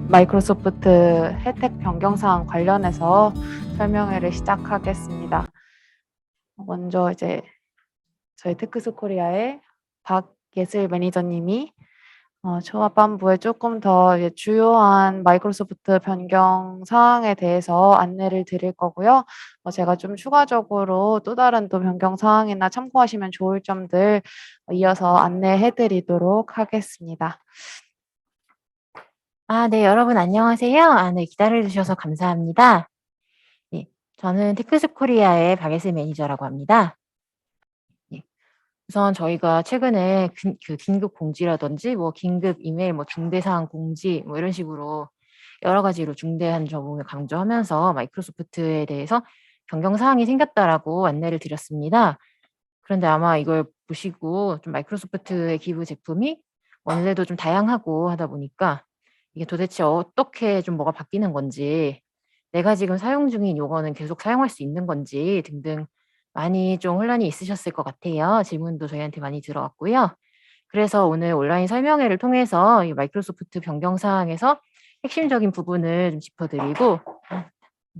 마이크로소프트 혜택 변경 사항 관련해서 설명회를 시작하겠습니다. 먼저 이제 저희 테크스 코리아의 박예슬 매니저님이 조합반부에 조금 더 주요한 마이크로소프트 변경 사항에 대해서 안내를 드릴 거고요. 제가 좀 추가적으로 또 다른 또 변경 사항이나 참고하시면 좋을 점들 이어서 안내해 드리도록 하겠습니다. 네, 여러분 안녕하세요. 네, 기다려주셔서 감사합니다. 예, 저는 테크스 코리아의 박예슬 매니저라고 합니다. 예, 우선 저희가 최근에 긴급 공지라든지 긴급 이메일, 중대사항 공지 이런 식으로 여러 가지로 중대한 점을 강조하면서 마이크로소프트에 대해서 변경 사항이 생겼다라고 안내를 드렸습니다. 그런데 아마 이걸 보시고 좀 마이크로소프트의 기부 제품이 원래도 좀 다양하고 하다 보니까 이게 도대체 어떻게 좀 뭐가 바뀌는 건지, 내가 지금 사용 중인 요거는 계속 사용할 수 있는 건지 등등 많이 좀 혼란이 있으셨을 것 같아요. 질문도 저희한테 많이 들어왔고요. 그래서 오늘 온라인 설명회를 통해서 이 마이크로소프트 변경 사항에서 핵심적인 부분을 좀 짚어드리고,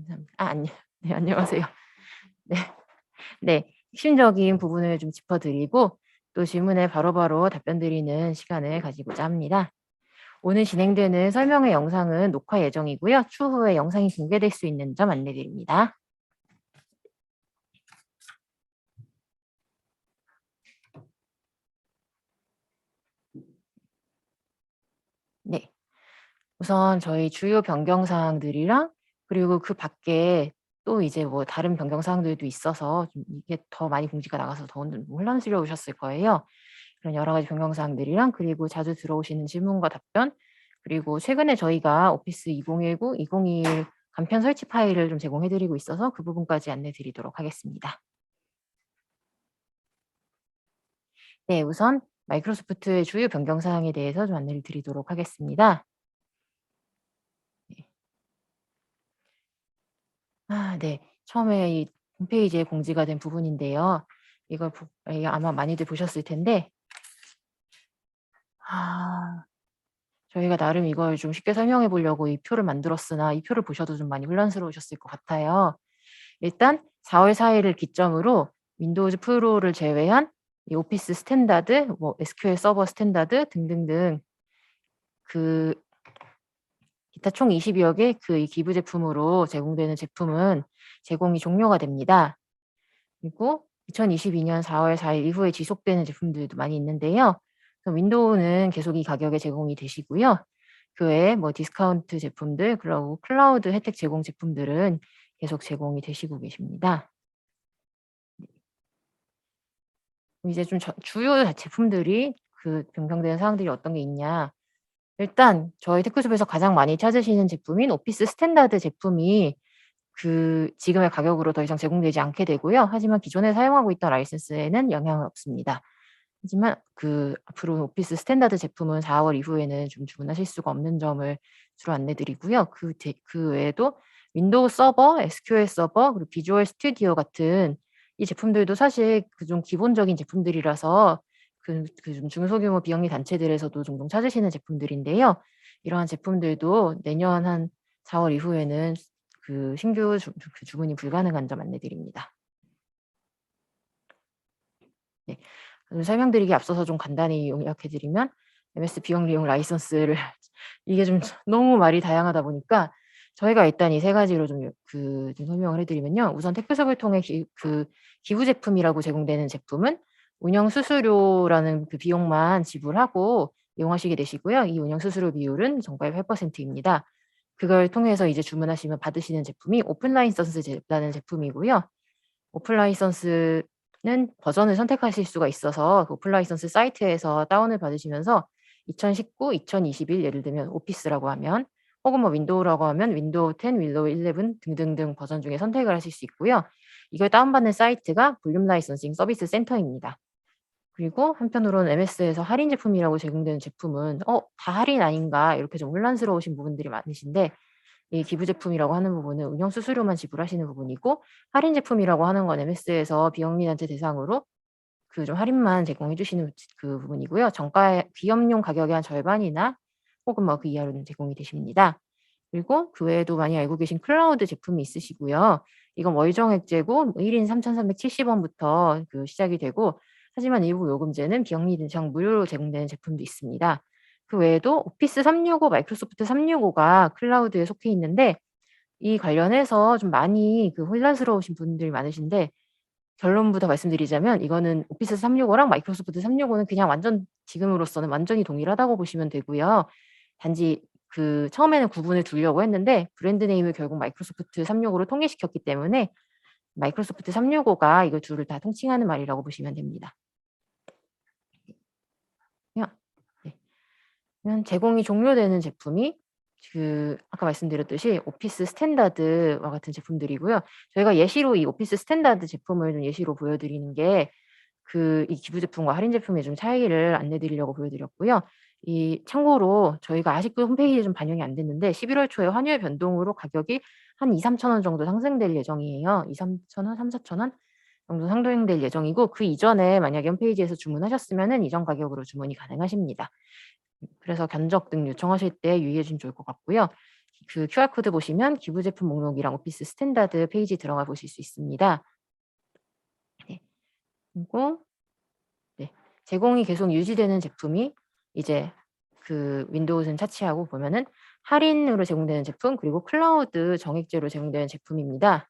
감사합니다. 네, 안녕하세요. 네, 네, 핵심적인 부분을 좀 짚어드리고 또 질문에 바로바로 답변 드리는 시간을 가지고자 합니다. 오늘 진행되는 설명회 영상은 녹화 예정이고요. 추후에 영상이 공개될 수 있는 점 안내드립니다. 네, 우선 저희 주요 변경 사항들이랑 그리고 그 밖에 또 이제 다른 변경 사항들도 있어서 좀 이게 더 많이 공지가 나가서 더 혼란스러우셨을 거예요. 그런 여러 가지 변경 사항들이랑 그리고 자주 들어오시는 질문과 답변, 그리고 최근에 저희가 오피스 2019, 2021 간편 설치 파일을 좀 제공해 드리고 있어서 그 부분까지 안내 드리도록 하겠습니다. 네, 우선 마이크로소프트의 주요 변경 사항에 대해서 좀 안내를 드리도록 하겠습니다. 네. 네. 처음에 이 홈페이지에 공지가 된 부분인데요. 이걸 이게 아마 많이들 보셨을 텐데, 저희가 나름 이걸 좀 쉽게 설명해 보려고 이 표를 만들었으나 이 표를 보셔도 좀 많이 혼란스러우셨을 것 같아요. 일단 4월 4일을 기점으로 윈도우즈 프로를 제외한 이 오피스 스탠다드, SQL 서버 스탠다드 등등등 그 기타 총 22여 개 이 기부 제품으로 제공되는 제품은 제공이 종료가 됩니다. 그리고 2022년 4월 4일 이후에 지속되는 제품들도 많이 있는데요. 윈도우는 계속 이 가격에 제공이 되시고요. 그 외에 디스카운트 제품들, 그리고 클라우드 혜택 제공 제품들은 계속 제공이 되시고 계십니다. 이제 좀 주요 제품들이 변경되는 사항들이 어떤 게 있냐. 일단 저희 테크숍에서 가장 많이 찾으시는 제품인 오피스 스탠다드 제품이 지금의 가격으로 더 이상 제공되지 않게 되고요. 하지만 기존에 사용하고 있던 라이센스에는 영향은 없습니다. 하지만 앞으로 오피스 스탠다드 제품은 4월 이후에는 좀 주문하실 수가 없는 점을 주로 안내드리고요. 그 외에도 윈도우 서버, SQL 서버, 그리고 비주얼 스튜디오 같은 이 제품들도 사실 좀 기본적인 제품들이라서 좀 중소규모 비영리 단체들에서도 종종 찾으시는 제품들인데요. 이러한 제품들도 내년 한 4월 이후에는 신규 주문이 불가능한 점 안내드립니다. 네. 설명드리기 앞서서 좀 간단히 요약해 드리면 MS 비영리용 라이선스를 이게 좀 너무 말이 다양하다 보니까 저희가 일단 이 세 가지로 좀 설명을 해 드리면요. 우선 테크숍을 통해 기부 제품이라고 제공되는 제품은 운영 수수료라는 비용만 지불하고 이용하시게 되시고요. 이 운영 수수료 비율은 정가의 8%입니다. 그걸 통해서 이제 주문하시면 받으시는 제품이 오픈 라이선스라는 제품이고요. 오픈 라이선스는 버전을 선택하실 수가 있어서 오픈 라이선스 사이트에서 다운을 받으시면서 2019, 2021 예를 들면 오피스라고 하면 혹은 윈도우라고 하면 윈도우 10, 윈도우 11 등등등 버전 중에 선택을 하실 수 있고요. 이걸 다운받는 사이트가 볼륨 라이선싱 서비스 센터입니다. 그리고 한편으로는 MS에서 할인 제품이라고 제공되는 제품은 다 할인 아닌가 이렇게 좀 혼란스러우신 부분들이 많으신데, 이 기부 제품이라고 하는 부분은 운영 수수료만 지불하시는 부분이고, 할인 제품이라고 하는 건 MS에서 비영리 단체 대상으로 좀 할인만 제공해 주시는 부분이고요. 정가의 비업용 가격의 한 절반이나 혹은 뭐 그 이하로는 제공이 되십니다. 그리고 그 외에도 많이 알고 계신 클라우드 제품이 있으시고요. 이건 월정액제고 1인 3,370원부터 그 시작이 되고, 하지만 일부 요금제는 비영리 대상 무료로 제공되는 제품도 있습니다. 그 외에도 오피스 365, 마이크로소프트 365가 클라우드에 속해 있는데, 이 관련해서 좀 많이 그 혼란스러우신 분들이 많으신데, 결론부터 말씀드리자면 이거는 오피스 365랑 마이크로소프트 365는 그냥 완전 지금으로서는 완전히 동일하다고 보시면 되고요. 단지 그 처음에는 구분을 두려고 했는데 브랜드 네임을 결국 마이크로소프트 365로 통일시켰기 때문에 마이크로소프트 365가 이거 둘을 다 통칭하는 말이라고 보시면 됩니다. 야, 네. 그러면 제공이 종료되는 제품이 그 아까 말씀드렸듯이 오피스 스탠다드와 같은 제품들이고요. 저희가 예시로 이 오피스 스탠다드 제품을 좀 예시로 보여드리는 게 이 기부 제품과 할인 제품의 좀 차이를 안내 드리려고 보여드렸고요. 이 참고로 저희가 아직도 홈페이지에 좀 반영이 안 됐는데 11월 초에 환율 변동으로 가격이 한 2-3천 원 정도 상승될 예정이에요. 2-3천 원, 3-4천 원 정도 상승될 예정이고, 그 이전에 만약에 홈페이지에서 주문하셨으면은 이전 가격으로 주문이 가능하십니다. 그래서 견적 등 요청하실 때 유의해 주시면 좋을 것 같고요. 그 QR 코드 보시면 기부 제품 목록이랑 오피스 스탠다드 페이지 들어가 보실 수 있습니다. 네. 그리고 네. 제공이 계속 유지되는 제품이 이제 그 윈도우즈는 차치하고 보면은 할인으로 제공되는 제품, 그리고 클라우드 정액제로 제공되는 제품입니다.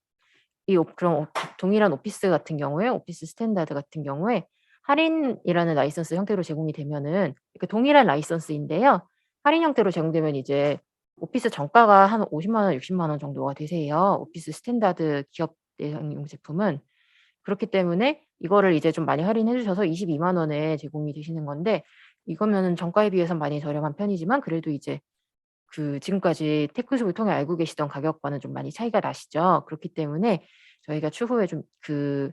그럼 동일한 오피스 같은 경우에, 오피스 스탠다드 같은 경우에 할인이라는 라이선스 형태로 제공이 되면은, 그러니까 동일한 라이선스인데요. 할인 형태로 제공되면 이제 오피스 정가가 한 50만 원, 60만 원 정도가 되세요. 오피스 스탠다드 기업 대상용 제품은. 그렇기 때문에 이거를 이제 좀 많이 할인해 주셔서 22만 원에 제공이 되시는 건데, 이거면은 정가에 비해서는 많이 저렴한 편이지만 그래도 이제 그 지금까지 테크숲을 통해 알고 계시던 가격과는 좀 많이 차이가 나시죠. 그렇기 때문에 저희가 추후에 좀 그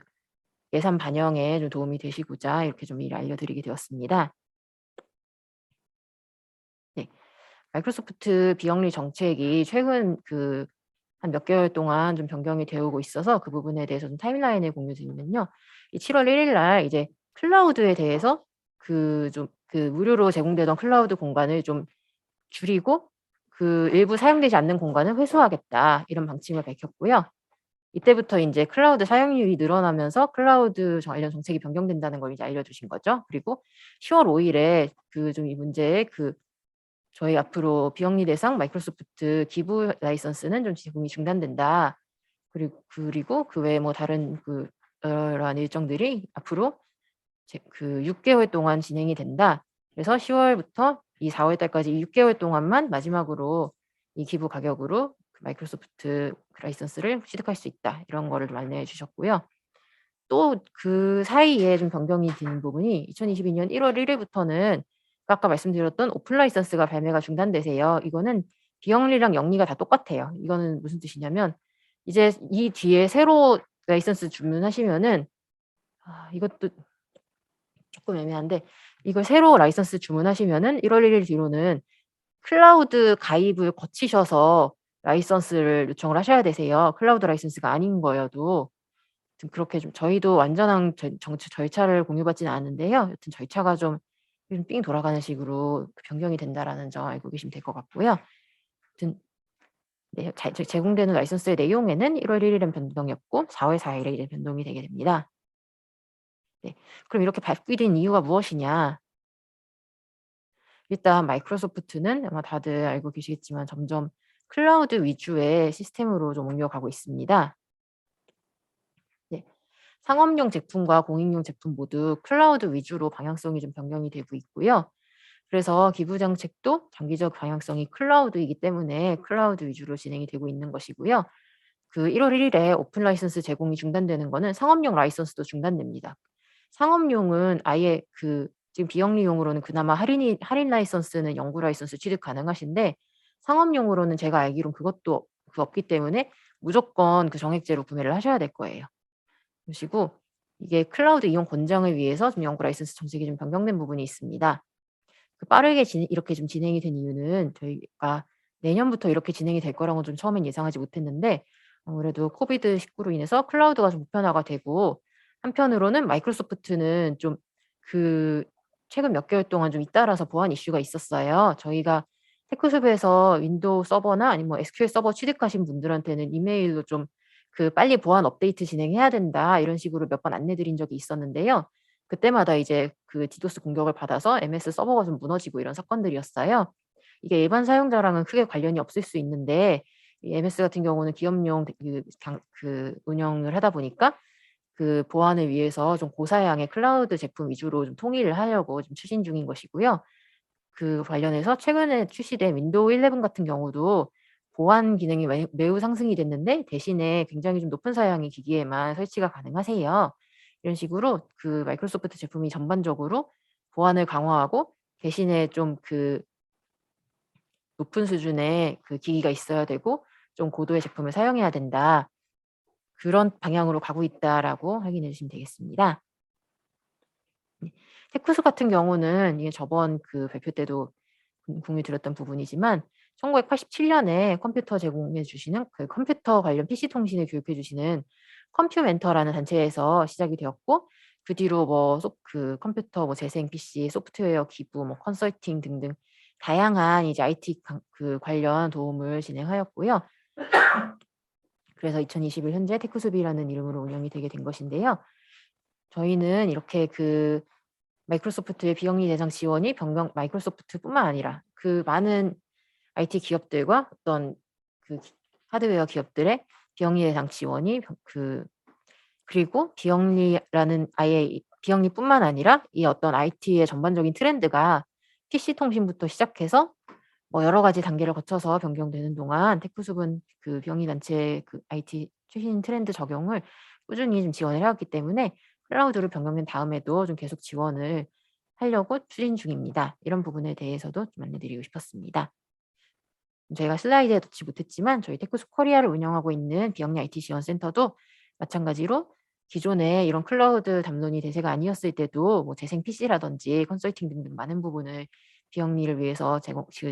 예산 반영에 좀 도움이 되시고자 이렇게 좀 미리 알려드리게 되었습니다. 네. 마이크로소프트 비영리 정책이 최근 한 몇 개월 동안 좀 변경이 되어 오고 있어서 그 부분에 대해서 좀 타임라인을 공유드리면요. 이 7월 1일 날 이제 클라우드에 대해서 무료로 제공되던 클라우드 공간을 좀 줄이고 일부 사용되지 않는 공간을 회수하겠다, 이런 방침을 밝혔고요. 이때부터 인제 클라우드 사용률이 늘어나면서 클라우드 관련 정책이 변경된다는 걸 이제 알려주신 거죠. 그리고 10월 5일에 이 문제에 저희 앞으로 비영리 대상 마이크로소프트 기부 라이선스는 좀 제공이 중단된다. 그리고 그 외에 뭐 다른 여러한 일정들이 앞으로 6개월 동안 진행이 된다. 그래서 10월부터 이 4월 달까지 6개월 동안만 마지막으로 이 기부 가격으로 마이크로소프트 라이선스를 취득할 수 있다, 이런 거를 좀 안내해 주셨고요. 또 그 사이에 좀 변경이 되는 부분이 2022년 1월 1일부터는 아까 말씀드렸던 오픈 라이선스가 발매가 중단되세요. 이거는 비영리랑 영리가 다 똑같아요. 이거는 무슨 뜻이냐면 이제 이 뒤에 새로 라이선스 주문하시면은, 이것도 조금 애매한데, 이걸 새로 라이선스 주문하시면은 1월 1일 뒤로는 클라우드 가입을 거치셔서 라이선스를 요청을 하셔야 되세요. 클라우드 라이선스가 아닌 거여도. 좀 그렇게 좀 저희도 완전한 정치 절차를 공유받지는 않는데요. 여튼 절차가 좀 삥 돌아가는 식으로 변경이 된다라는 점 알고 계시면 될 것 같고요. 여튼 네, 제공되는 라이선스의 내용에는 1월 1일엔 변동이 없고 4월 4일에 이제 변동이 되게 됩니다. 네. 그럼 이렇게 바뀌는 이유가 무엇이냐? 일단 마이크로소프트는 아마 다들 알고 계시겠지만 점점 클라우드 위주의 시스템으로 좀 옮겨가고 있습니다. 네. 상업용 제품과 공익용 제품 모두 클라우드 위주로 방향성이 좀 변경이 되고 있고요. 그래서 기부 정책도 장기적 방향성이 클라우드이기 때문에 클라우드 위주로 진행이 되고 있는 것이고요. 1월 1일에 오픈 라이선스 제공이 중단되는 거는 상업용 라이선스도 중단됩니다. 상업용은 아예 지금 비영리용으로는 그나마 할인 라이선스는 연구 라이선스 취득 가능하신데, 상업용으로는 제가 알기론 그것도 없기 때문에 무조건 정액제로 구매를 하셔야 될 거예요. 그러시고 이게 클라우드 이용 권장을 위해서 좀 연구 라이선스 정책이 좀 변경된 부분이 있습니다. 빠르게 이렇게 좀 진행이 된 이유는 저희가 내년부터 이렇게 진행이 될 거라고는 좀 처음엔 예상하지 못했는데, 아무래도 코비드-19로 인해서 클라우드가 좀 보편화가 되고, 한편으로는 마이크로소프트는 좀 최근 몇 개월 동안 좀 잇따라서 보안 이슈가 있었어요. 저희가 테크숲에서 윈도우 서버나 아니면 뭐 SQL 서버 취득하신 분들한테는 이메일로 좀 그 "빨리 보안 업데이트 진행해야 된다." 이런 식으로 몇 번 안내 드린 적이 있었는데요. 그때마다 이제 그 디도스 공격을 받아서 MS 서버가 좀 무너지고 이런 사건들이었어요. 이게 일반 사용자랑은 크게 관련이 없을 수 있는데 이 MS 같은 경우는 기업용 그 운영을 하다 보니까 그 보안을 위해서 좀 고사양의 클라우드 제품 위주로 좀 통일을 하려고 좀 추진 중인 것이고요. 그 관련해서 최근에 출시된 윈도우 11 같은 경우도 보안 기능이 매우 상승이 됐는데 대신에 굉장히 좀 높은 사양의 기기에만 설치가 가능하세요. 이런 식으로 그 마이크로소프트 제품이 전반적으로 보안을 강화하고 대신에 좀 그 높은 수준의 그 기기가 있어야 되고 좀 고도의 제품을 사용해야 된다. 그런 방향으로 가고 있다라고 확인해 주시면 되겠습니다. 네. 테크수 같은 경우는 이게 저번 그 발표 때도 공유 드렸던 부분이지만 1987 년에 컴퓨터 제공해 주시는 그 컴퓨터 관련 PC 통신을 교육해 주시는 컴퓨멘터라는 단체에서 시작이 되었고 그 뒤로 뭐 그 컴퓨터 뭐 재생 PC, 소프트웨어 기부, 뭐 컨설팅 등등 다양한 이제 IT 그 관련 도움을 진행하였고요. 그래서 2021 현재 테크숲이라는 이름으로 운영이 되게 된 것인데요. 저희는 이렇게 그 마이크로소프트의 비영리 대상 지원이 마이크로소프트뿐만 아니라 그 많은 IT 기업들과 어떤 그 하드웨어 기업들의 비영리 대상 지원이 그리고 비영리라는 아예 비영리뿐만 아니라 이 어떤 IT의 전반적인 트렌드가 PC 통신부터 시작해서 뭐 여러 가지 단계를 거쳐서 변경되는 동안 테크숲은 그 비영리 단체의 그 IT 최신 트렌드 적용을 꾸준히 좀 지원을 해왔기 때문에 클라우드로 변경된 다음에도 좀 계속 지원을 하려고 추진 중입니다. 이런 부분에 대해서도 좀 안내드리고 싶었습니다. 저희가 슬라이드에 넣지 못했지만 저희 테크숲 코리아를 운영하고 있는 비영리 IT 지원센터도 마찬가지로 기존에 이런 클라우드 담론이 대세가 아니었을 때도 뭐 재생 PC라든지 컨설팅 등등 많은 부분을 비영리를 위해서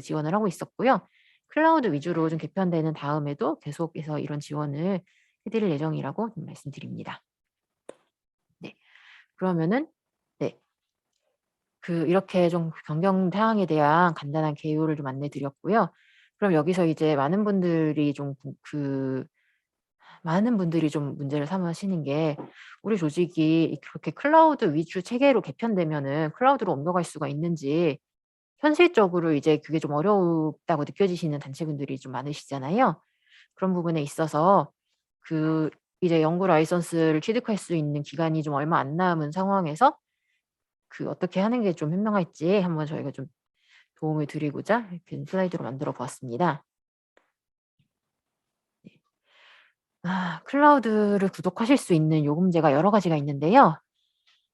지원을 하고 있었고요. 클라우드 위주로 좀 개편되는 다음에도 계속해서 이런 지원을 해드릴 예정이라고 좀 말씀드립니다. 네, 그러면은 네, 이렇게 좀 변경 사항에 대한 간단한 개요를 좀 안내 드렸고요. 그럼 여기서 이제 많은 분들이 좀 문제를 삼으시는 게 우리 조직이 그렇게 클라우드 위주 체계로 개편되면은 클라우드로 옮겨갈 수가 있는지 현실적으로 이제 그게 좀 어렵다고 느껴지시는 단체분들이 좀 많으시잖아요. 그런 부분에 있어서 그 이제 연구 라이선스를 취득할 수 있는 기간이 좀 얼마 안 남은 상황에서 어떻게 하는 게 좀 현명할지 한번 저희가 좀 도움을 드리고자 이렇게 슬라이드로 만들어 보았습니다. 네. 클라우드를 구독하실 수 있는 요금제가 여러 가지가 있는데요.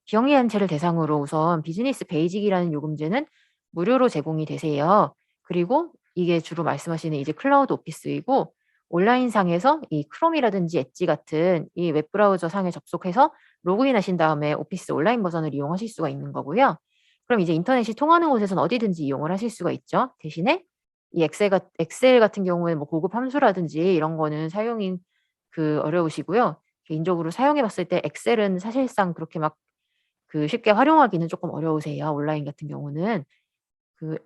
비영리 단체를 대상으로 우선 비즈니스 베이직이라는 요금제는 무료로 제공이 되세요. 그리고 이게 주로 말씀하시는 이제 클라우드 오피스이고 온라인상에서 이 크롬이라든지 엣지 같은 이 웹브라우저 상에 접속해서 로그인하신 다음에 오피스 온라인 버전을 이용하실 수가 있는 거고요. 그럼 이제 인터넷이 통하는 곳에서는 어디든지 이용을 하실 수가 있죠. 대신에 이 엑셀 같은 경우에는 뭐 고급 함수라든지 이런 거는 사용이 어려우시고요. 개인적으로 사용해 봤을 때 엑셀은 사실상 그렇게 막 쉽게 활용하기는 조금 어려우세요. 온라인 같은 경우는.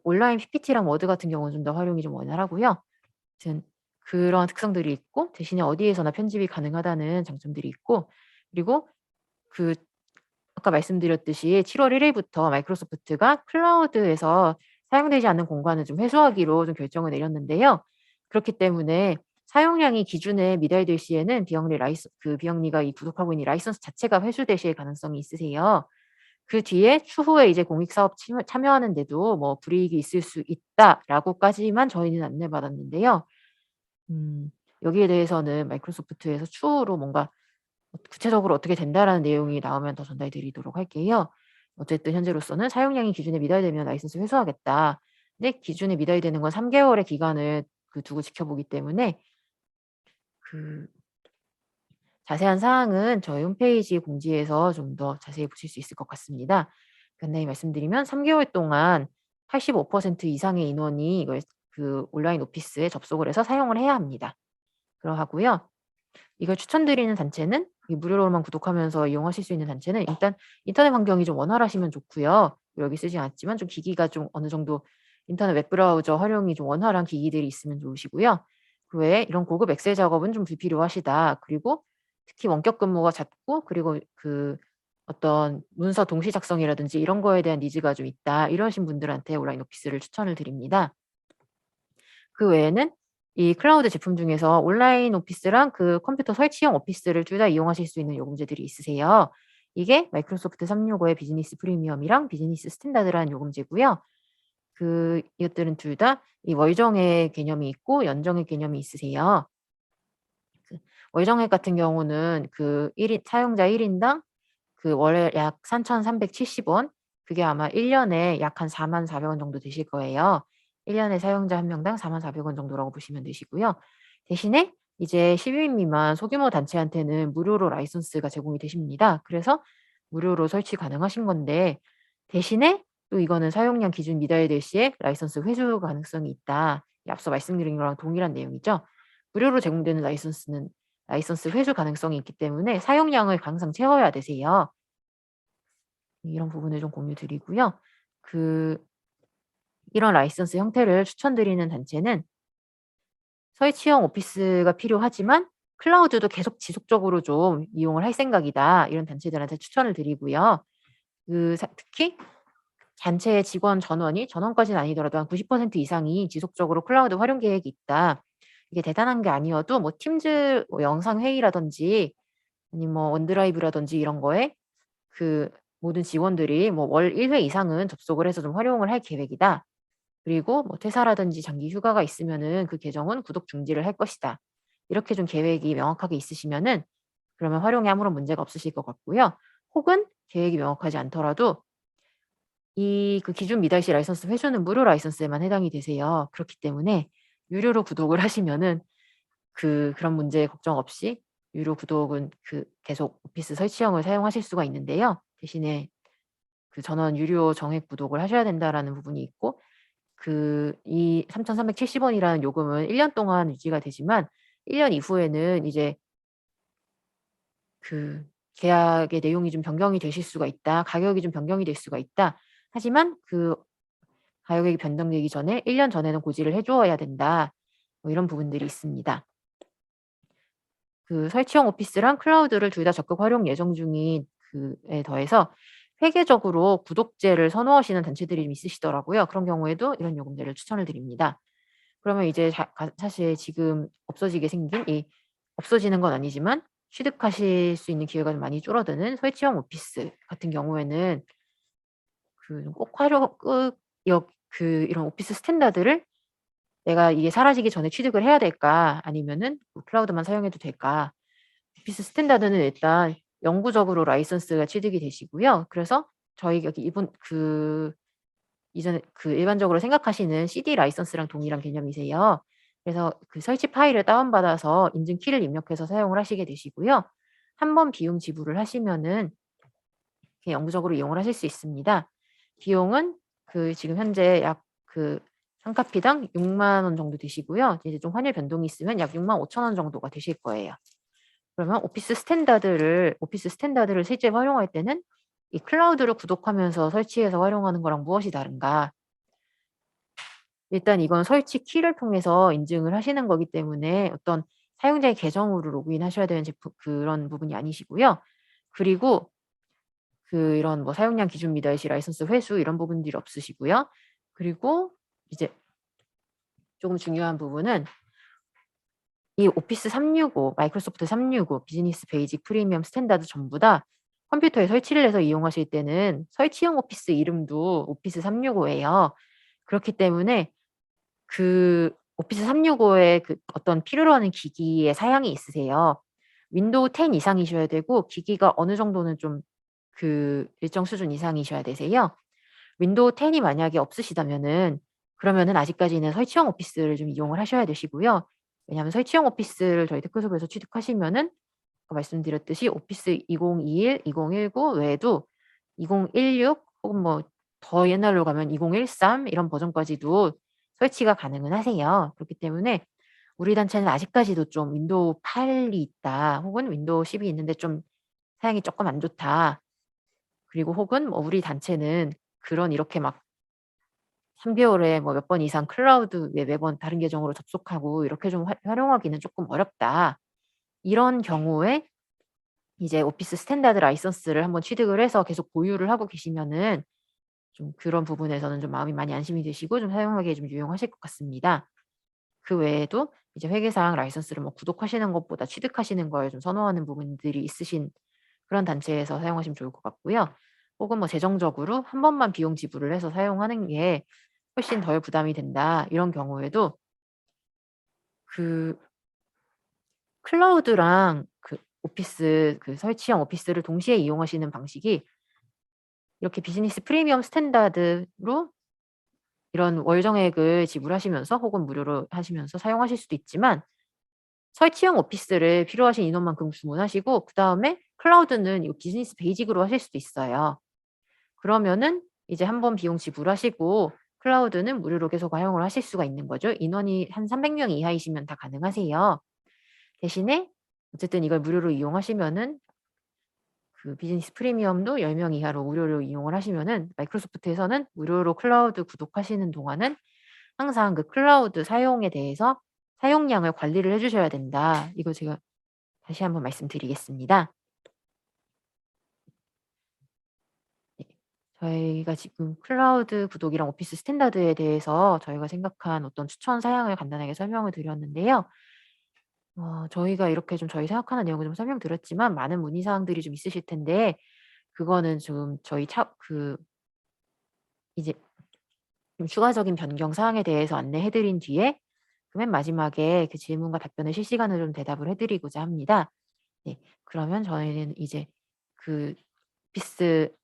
온라인 PPT랑 워드 같은 경우는 좀 더 활용이 좀 원활하고요. 아무튼 그런 특성들이 있고 대신에 어디에서나 편집이 가능하다는 장점들이 있고 그리고 그 아까 말씀드렸듯이 7월 1 일부터 마이크로소프트가 클라우드에서 사용되지 않는 공간을 좀 회수하기로 좀 결정을 내렸는데요. 그렇기 때문에 사용량이 기준에 미달될 시에는 비영리가 이 구독하고 있는 라이선스 자체가 회수되실 가능성이 있으세요. 그 뒤에 추후에 이제 공익 사업 참여하는 데도 뭐 불이익이 있을 수 있다라고까지만 저희는 안내받았는데요. 여기에 대해서는 마이크로소프트에서 추후로 뭔가 구체적으로 어떻게 된다라는 내용이 나오면 더 전달 드리도록 할게요. 어쨌든 현재로서는 사용량이 기준에 미달되면 라이선스 회수하겠다. 근데 기준에 미달되는 건 3 개월의 기간을 두고 지켜보기 때문에 그 자세한 사항은 저희 홈페이지 공지에서 좀 더 자세히 보실 수 있을 것 같습니다. 간단히 말씀드리면 3 개월 동안 85% 이상의 인원이 이걸 온라인 오피스에 접속을 해서 사용을 해야 합니다. 그러하고요. 이걸 추천드리는 단체는 이 무료로만 구독하면서 이용하실 수 있는 단체는 일단 인터넷 환경이 좀 원활하시면 좋고요. 여기 쓰지 않았지만 좀 기기가 좀 어느 정도 인터넷 웹브라우저 활용이 좀 원활한 기기들이 있으면 좋으시고요. 그 외에 이런 고급 엑셀 작업은 좀 불필요하시다. 그리고 특히 원격 근무가 잦고 그리고 그 어떤 문서 동시 작성이라든지 이런 거에 대한 니즈가 좀 있다. 이러신 분들한테 온라인 오피스를 추천을 드립니다. 그 외에는 이 클라우드 제품 중에서 온라인 오피스랑 그 컴퓨터 설치형 오피스를 둘 다 이용하실 수 있는 요금제들이 있으세요. 이게 마이크로소프트 365의 비즈니스 프리미엄이랑 비즈니스 스탠다드라는 요금제고요. 이것들은 둘 다 이 월정액 개념이 있고 연정액 개념이 있으세요. 월정액 같은 경우는 사용자 1인당 월에 약 3,370원, 그게 아마 1년에 약 한 41,400원 정도 되실 거예요. 1년에 사용자 1명당 41,400원 정도라고 보시면 되시고요. 대신에 이제 10인 미만 소규모 단체한테는 무료로 라이선스가 제공이 되십니다. 그래서 무료로 설치 가능하신 건데, 대신에 또 이거는 사용량 기준 미달될 시에 라이선스 회수 가능성이 있다. 앞서 말씀드린 거랑 동일한 내용이죠. 무료로 제공되는 라이선스는 라이선스 회수 가능성이 있기 때문에 사용량을 항상 채워야 되세요. 이런 부분을 좀 공유 드리고요. 이런 라이선스 형태를 추천드리는 단체는 설치형 오피스가 필요하지만 클라우드도 계속 지속적으로 좀 이용을 할 생각이다. 이런 단체들한테 추천을 드리고요. 특히 단체의 직원 전원까지는 아니더라도 한 90% 이상이 지속적으로 클라우드 활용 계획이 있다. 이게 대단한 게 아니어도 뭐 팀즈 영상 회의라든지 아니면 뭐 원드라이브라든지 이런 거에 모든 직원들이 뭐 월 1회 이상은 접속을 해서 좀 활용을 할 계획이다. 그리고 뭐 퇴사라든지 장기 휴가가 있으면은 그 계정은 구독 중지를 할 것이다. 이렇게 좀 계획이 명확하게 있으시면은 그러면 활용에 아무런 문제가 없으실 것 같고요. 혹은 계획이 명확하지 않더라도 기준 미달 시 라이선스 회수는 무료 라이선스에만 해당이 되세요. 그렇기 때문에 유료로 구독을 하시면은 그런 문제 걱정 없이 유료 구독은 계속 오피스 설치형을 사용하실 수가 있는데요. 대신에 전원 유료 정액 구독을 하셔야 된다라는 부분이 있고 이 3,370원이라는 요금은 1년 동안 유지가 되지만 1년 이후에는 이제 계약의 내용이 좀 변경이 되실 수가 있다. 가격이 좀 변경이 될 수가 있다. 하지만 가격이 변동되기 전에 1년 전에는 고지를 해 주어야 된다. 뭐 이런 부분들이 있습니다. 설치형 오피스랑 클라우드를 둘 다 적극 활용 예정 중인 에 더해서 회계적으로 구독제를 선호하시는 단체들이 좀 있으시더라고요. 그런 경우에도 이런 요금제를 추천을 드립니다. 그러면 이제 사실 지금 없어지는 건 아니지만 취득하실 수 있는 기회가 좀 많이 줄어드는 설치형 오피스 같은 경우에는 꼭 이런 오피스 스탠다드를 '내가 이게 사라지기 전에 취득을 해야 될까? 아니면은 클라우드만 사용해도 될까?' 오피스 스탠다드는 일단 영구적으로 라이선스가 취득이 되시고요. 그래서 저희 여기 이전에 일반적으로 생각하시는 CD 라이선스랑 동일한 개념이세요. 그래서 설치 파일을 다운받아서 인증 키를 입력해서 사용을 하시게 되시고요. 한 번 비용 지불을 하시면은 영구적으로 이용을 하실 수 있습니다. 비용은 지금 현재 약 한 카피당 6만 원 정도 되시고요. 이제 좀 환율 변동이 있으면 약 65,000원 정도가 되실 거예요. 그러면 오피스 스탠다드를 실제 활용할 때는 이 클라우드를 구독하면서 설치해서 활용하는 거랑 무엇이 다른가? 일단 이건 설치 키를 통해서 인증을 하시는 거기 때문에 어떤 사용자의 계정으로 로그인하셔야 되는 그런 부분이 아니시고요. 그리고 이런 뭐 사용량 기준 미달 시 라이선스 회수 이런 부분들이 없으시고요. 그리고 이제 조금 중요한 부분은 이 오피스 365, 마이크로소프트 365, 비즈니스 베이직, 프리미엄, 스탠다드 전부 다 컴퓨터에 설치를 해서 이용하실 때는 설치형 오피스 이름도 오피스 365예요. 그렇기 때문에 오피스 365의 어떤 필요로 하는 기기의 사양이 있으세요. 윈도우 10 이상이셔야 되고 기기가 어느 정도는 좀 일정 수준 이상이셔야 되세요. 윈도우 10이 만약에 없으시다면은 그러면은 아직까지는 설치형 오피스를 좀 이용을 하셔야 되시고요. 왜냐하면 설치형 오피스를 저희 테크소프에서 취득하시면은 아까 말씀드렸듯이 오피스 2021, 2019 외에도 2016 혹은 뭐 더 옛날로 가면 2013 이런 버전까지도 설치가 가능은 하세요. 그렇기 때문에 우리 단체는 아직까지도 좀 윈도우 8이 있다. 혹은 윈도우 10이 있는데 좀 사양이 조금 안 좋다. 그리고 혹은 뭐 우리 단체는 이렇게 막 3개월에 뭐 몇 번 이상 클라우드에 매번 다른 계정으로 접속하고 이렇게 좀 활용하기는 조금 어렵다. 이런 경우에 이제 오피스 스탠다드 라이선스를 한번 취득을 해서 계속 보유를 하고 계시면은 좀 그런 부분에서는 좀 마음이 많이 안심이 되시고 좀 사용하기에 좀 유용하실 것 같습니다. 그 외에도 이제 회계상 라이선스를 뭐 구독하시는 것보다 취득하시는 걸 좀 선호하는 부분들이 있으신 그런 단체에서 사용하시면 좋을 것 같고요. 혹은 뭐 재정적으로 한 번만 비용 지불을 해서 사용하는 게 훨씬 덜 부담이 된다. 이런 경우에도 그 클라우드랑 그 오피스 그 설치형 오피스를 동시에 이용하시는 방식이 이렇게 비즈니스 프리미엄 스탠다드로 이런 월 정액을 지불하시면서 혹은 무료로 하시면서 사용하실 수도 있지만 설치형 오피스를 필요하신 인원만큼 주문하시고 그다음에 클라우드는 이 비즈니스 베이직으로 하실 수도 있어요. 그러면은 이제 한 번 비용 지불하시고 클라우드는 무료로 계속 활용을 하실 수가 있는 거죠. 인원이 한 300명 이하이시면 다 가능하세요. 대신에 어쨌든 이걸 무료로 이용하시면은 그 비즈니스 프리미엄도 10명 이하로 무료로 이용을 하시면은 마이크로소프트에서는 무료로 클라우드 구독하시는 동안은 항상 그 클라우드 사용에 대해서 사용량을 관리를 해 주셔야 된다. 이거 제가 다시 한번 말씀드리겠습니다. 네. 저희가 지금 클라우드 구독이랑 오피스 스탠다드에 대해서 저희가 생각한 어떤 추천 사양을 간단하게 설명을 드렸는데요. 저희가 이렇게 좀 저희 생각하는 내용을 좀 설명드렸지만 많은 문의 사항들이 좀 있으실 텐데 그거는 좀 저희 이제 좀 추가적인 변경 사항에 대해서 안내해 드린 뒤에 그 맨 마지막에 그 질문과 답변을 실시간으로 좀 대답을 해 드리고자 합니다. 네. 그러면 저희는 이제 그 오피스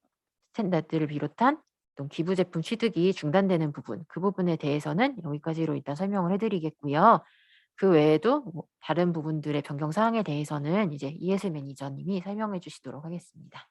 스탠다드를 비롯한 어떤 기부 제품 취득이 중단되는 부분, 그 부분에 대해서는 여기까지로 일단 설명을 해 드리겠고요. 그 외에도 뭐 다른 부분들의 변경 사항에 대해서는 이제 이해슬 매니저님이 설명해 주시도록 하겠습니다.